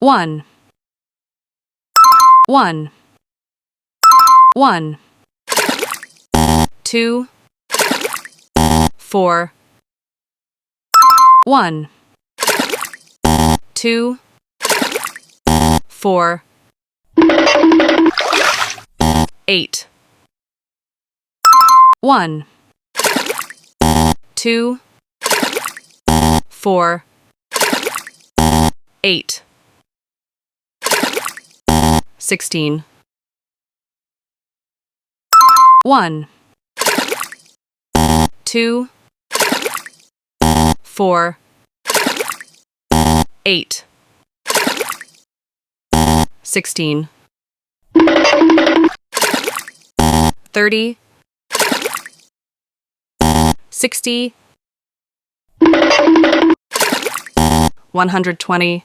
1, 1, 1, 2, 4, 1, 2, 4, 8, 1, 2, 4, 8, 16, 1, 2, 4, 8, 16, 30, 60, 120,